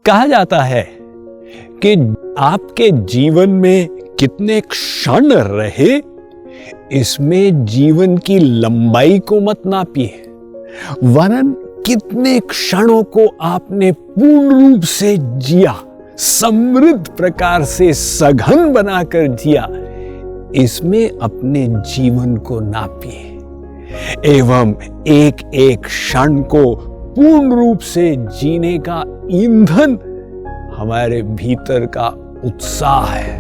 कहा जाता है कि आपके जीवन में कितने क्षण रहे, इसमें जीवन की लंबाई को मत नापिए, वरन कितने क्षणों को आपने पूर्ण रूप से जिया, समृद्ध प्रकार से सघन बनाकर जिया, इसमें अपने जीवन को नापिए एवं एक एक क्षण को पूर्ण रूप से जीने का ईंधन हमारे भीतर का उत्साह है।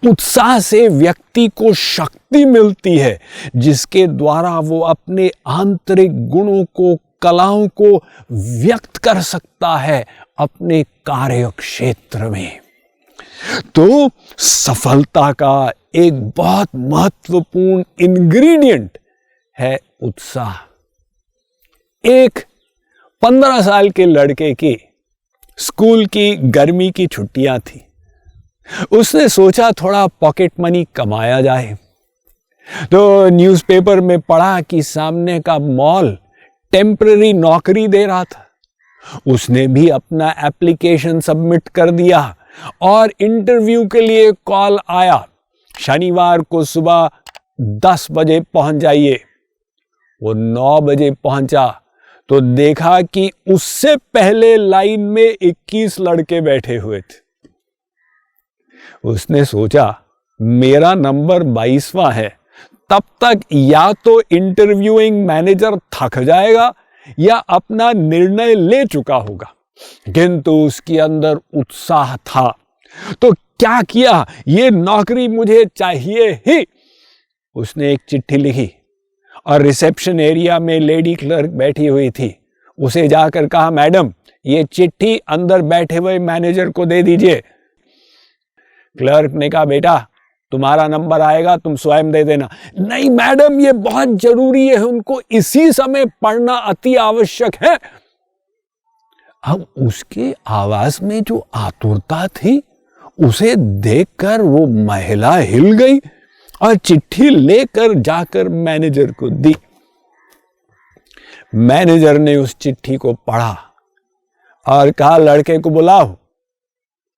उत्साह से व्यक्ति को शक्ति मिलती है, जिसके द्वारा वो अपने आंतरिक गुणों को, कलाओं को व्यक्त कर सकता है अपने कार्य क्षेत्र में। तो सफलता का एक बहुत महत्वपूर्ण इंग्रेडिएंट है उत्साह। एक 15 साल के लड़के की स्कूल की गर्मी की छुट्टियां थी। उसने सोचा थोड़ा पॉकेट मनी कमाया जाए, तो न्यूज़पेपर में पढ़ा कि सामने का मॉल टेम्पररी नौकरी दे रहा था। उसने भी अपना एप्लीकेशन सबमिट कर दिया और इंटरव्यू के लिए कॉल आया, शनिवार को सुबह 10 बजे पहुंच जाइए। वो 9 बजे पहुंचा तो देखा कि उससे पहले लाइन में 21 लड़के बैठे हुए थे। उसने सोचा मेरा नंबर 22वां है, तब तक या तो इंटरव्यूइंग मैनेजर थक जाएगा या अपना निर्णय ले चुका होगा, किंतु उसके अंदर उत्साह था। तो क्या किया, ये नौकरी मुझे चाहिए ही। उसने एक चिट्ठी लिखी और रिसेप्शन एरिया में लेडी क्लर्क बैठी हुई थी, उसे जाकर कहा, मैडम ये चिट्ठी अंदर बैठे हुए मैनेजर को दे दीजिए। क्लर्क ने कहा, बेटा तुम्हारा नंबर आएगा, तुम स्वयं दे देना। नहीं मैडम, ये बहुत जरूरी है, उनको इसी समय पढ़ना अति आवश्यक है। अब उसके आवाज में जो आतुरता थी, उसे देखकर वो महिला हिल गई और चिट्ठी लेकर जाकर मैनेजर को दी। मैनेजर ने उस चिट्ठी को पढ़ा और कहा, लड़के को बुलाओ,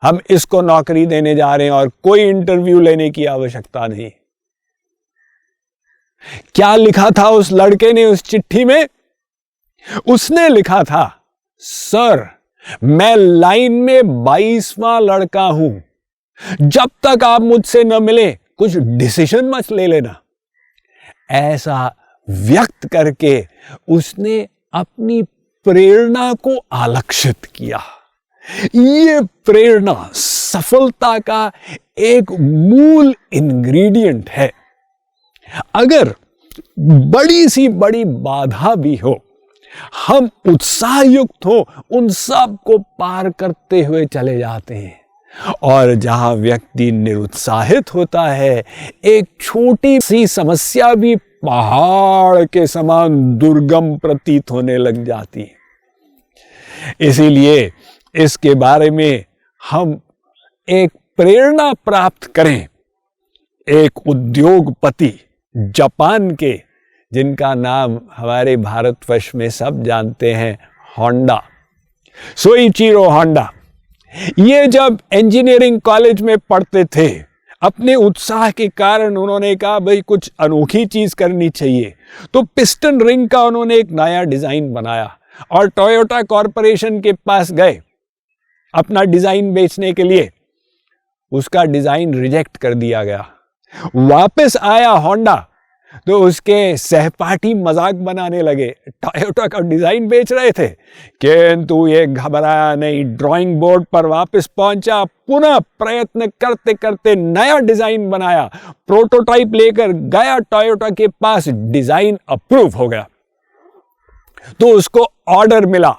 हम इसको नौकरी देने जा रहे हैं और कोई इंटरव्यू लेने की आवश्यकता नहीं। क्या लिखा था उस लड़के ने उस चिट्ठी में? उसने लिखा था, सर मैं लाइन में 22वां लड़का हूं, जब तक आप मुझसे न मिले कुछ डिसीजन मत ले लेना। ऐसा व्यक्त करके उसने अपनी प्रेरणा को आलक्षित किया। ये प्रेरणा सफलता का एक मूल इंग्रेडिएंट है। अगर बड़ी सी बड़ी बाधा भी हो, हम उत्साह युक्त हो, उन सब को पार करते हुए चले जाते हैं। और जहां व्यक्ति निरुत्साहित होता है, एक छोटी सी समस्या भी पहाड़ के समान दुर्गम प्रतीत होने लग जाती है। इसीलिए इसके बारे में हम एक प्रेरणा प्राप्त करें। एक उद्योगपति जापान के, जिनका नाम हमारे भारतवर्ष में सब जानते हैं, होंडा, सोइचिरो होंडा। ये जब इंजीनियरिंग कॉलेज में पढ़ते थे, अपने उत्साह के कारण उन्होंने कहा भाई कुछ अनोखी चीज करनी चाहिए। तो पिस्टन रिंग का उन्होंने एक नया डिजाइन बनाया और टोयोटा कॉरपोरेशन के पास गए अपना डिजाइन बेचने के लिए। उसका डिजाइन रिजेक्ट कर दिया गया। वापस आया होंडा तो उसके सहपाठी मजाक बनाने लगे, टोयोटा का डिजाइन बेच रहे थे, किंतु ये घबराया नहीं, ड्राइंग बोर्ड पर वापस पहुंचा, पुनः प्रयत्न करते करते नया डिजाइन बनाया, प्रोटोटाइप लेकर गया टोयोटा के पास, डिजाइन अप्रूव हो गया। तो उसको ऑर्डर मिला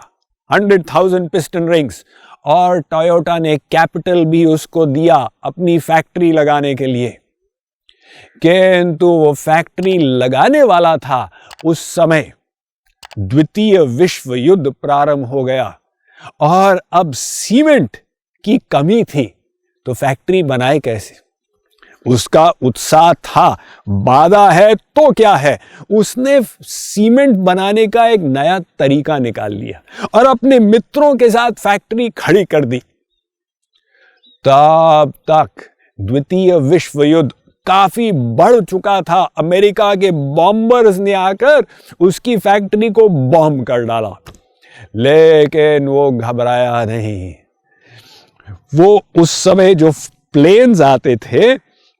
100,000 पिस्टन रिंग्स और टोयोटा ने कैपिटल भी उसको दिया अपनी फैक्ट्री लगाने के लिए। किंतु वो फैक्ट्री लगाने वाला था, उस समय द्वितीय विश्व युद्ध प्रारंभ हो गया और अब सीमेंट की कमी थी, तो फैक्ट्री बनाए कैसे? उसका उत्साह था, बाधा है तो क्या है, उसने सीमेंट बनाने का एक नया तरीका निकाल लिया और अपने मित्रों के साथ फैक्ट्री खड़ी कर दी। तब तक द्वितीय विश्व युद्ध काफी बढ़ चुका था। अमेरिका के बॉम्बर्स ने आकर उसकी फैक्ट्री को बॉम्ब कर डाला, लेकिन वो घबराया नहीं। वो उस समय जो प्लेन्स आते थे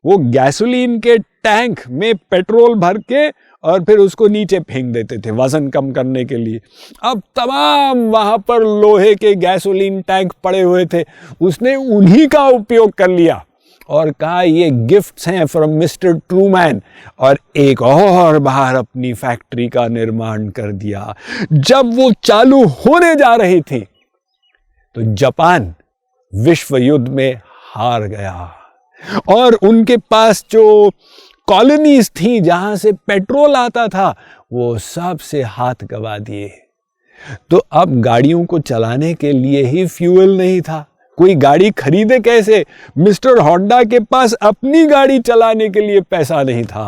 वो गैसोलीन के टैंक में पेट्रोल भर के और फिर उसको नीचे फेंक देते थे वजन कम करने के लिए। अब तमाम वहां पर लोहे के गैसोलीन टैंक पड़े हुए थे, उसने उन्हीं का उपयोग कर लिया और कहा ये गिफ्ट्स हैं फ्रॉम मिस्टर ट्रूमैन, और एक और बार अपनी फैक्ट्री का निर्माण कर दिया। जब वो चालू होने जा रही थी तो जापान विश्व युद्ध में हार गया और उनके पास जो कॉलोनीज थी जहां से पेट्रोल आता था वो सब से हाथ गवा दिए। तो अब गाड़ियों को चलाने के लिए ही फ्यूल नहीं था, कोई गाड़ी खरीदे कैसे? मिस्टर होंडा के पास अपनी गाड़ी चलाने के लिए पैसा नहीं था।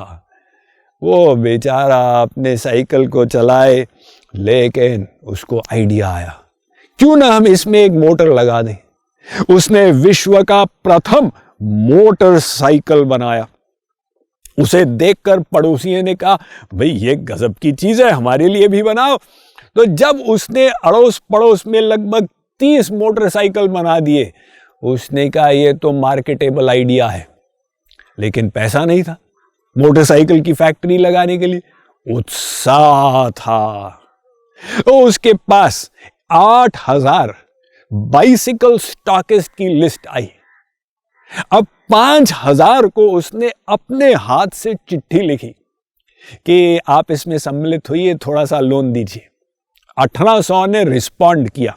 वो बेचारा अपने साइकिल को चलाए, लेकिन उसको आइडिया आया क्यों ना हम इसमें एक मोटर लगा दें। उसने विश्व का प्रथम मोटरसाइकिल बनाया। उसे देखकर पड़ोसियों ने कहा भाई ये गजब की चीज है, हमारे लिए भी बनाओ। तो जब उसने अड़ोस पड़ोस में लगभग 30 मोटरसाइकिल बना दिए, उसने कहा ये तो मार्केटेबल आइडिया है, लेकिन पैसा नहीं था मोटरसाइकिल की फैक्ट्री लगाने के लिए। उत्साह था तो उसके पास 8000 बाइसिकल स्टॉकिस्ट की लिस्ट आई। अब 5000 को उसने अपने हाथ से चिट्ठी लिखी कि आप इसमें सम्मिलित हुई, थोड़ा सा लोन दीजिए। 1800 ने रिस्पॉन्ड किया।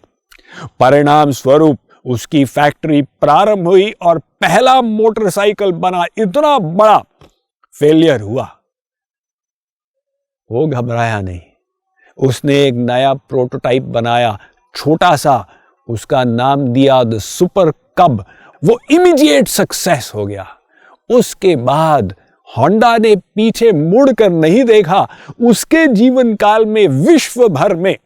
परिणाम स्वरूप उसकी फैक्ट्री प्रारंभ हुई और पहला मोटरसाइकिल बना। इतना बड़ा फेलियर हुआ, वो घबराया नहीं। उसने एक नया प्रोटोटाइप बनाया, छोटा सा, उसका नाम दिया द सुपर कब। वो इमीडिएट सक्सेस हो गया। उसके बाद होंडा ने पीछे मुड़कर नहीं देखा। उसके जीवन काल में विश्व भर में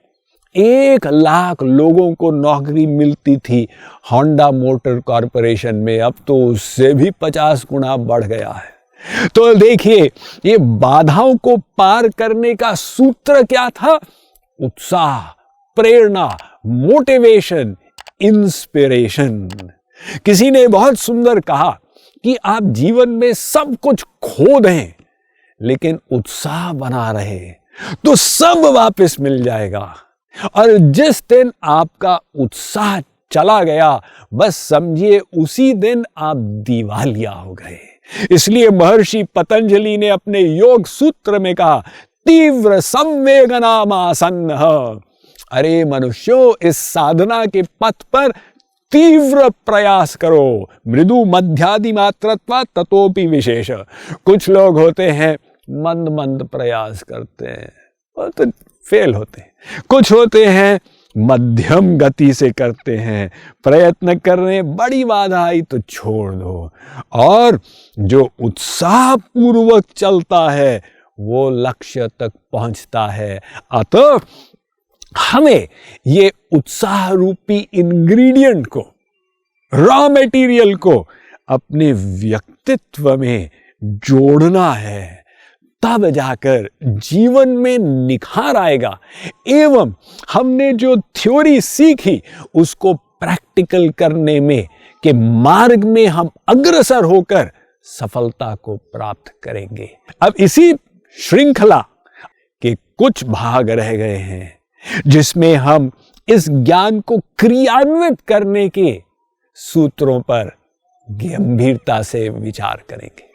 1 लाख लोगों को नौकरी मिलती थी होंडा मोटर कॉरपोरेशन में। अब तो उससे भी 50 गुना बढ़ गया है। तो देखिए, ये बाधाओं को पार करने का सूत्र क्या था? उत्साह, प्रेरणा, मोटिवेशन, इंस्पिरेशन। किसी ने बहुत सुंदर कहा कि आप जीवन में सब कुछ खो दें लेकिन उत्साह बना रहे तो सब वापस मिल जाएगा। और जिस दिन आपका उत्साह चला गया, बस समझिए उसी दिन आप दिवालिया हो गए। इसलिए महर्षि पतंजलि ने अपने योग सूत्र में कहा, तीव्र संवेगनामासन्न। अरे मनुष्यों, इस साधना के पथ पर तीव्र प्रयास करो। मृदु मध्यादि मात्रत्वा ततोपि विशेष। कुछ लोग होते हैं मंद मंद प्रयास करते हैं, वो तो फेल होते हैं। कुछ होते हैं मध्यम गति से करते हैं, प्रयत्न करने, बड़ी बाधा आई तो छोड़ दो। और जो उत्साह पूर्वक चलता है वो लक्ष्य तक पहुंचता है। अतः हमें ये उत्साह रूपी इंग्रेडिएंट को, रॉ मटेरियल को अपने व्यक्तित्व में जोड़ना है, तब जाकर जीवन में निखार आएगा। एवं हमने जो थ्योरी सीखी उसको प्रैक्टिकल करने में के मार्ग में हम अग्रसर होकर सफलता को प्राप्त करेंगे। अब इसी श्रृंखला के कुछ भाग रह गए हैं जिसमें हम इस ज्ञान को क्रियान्वित करने के सूत्रों पर गंभीरता से विचार करेंगे।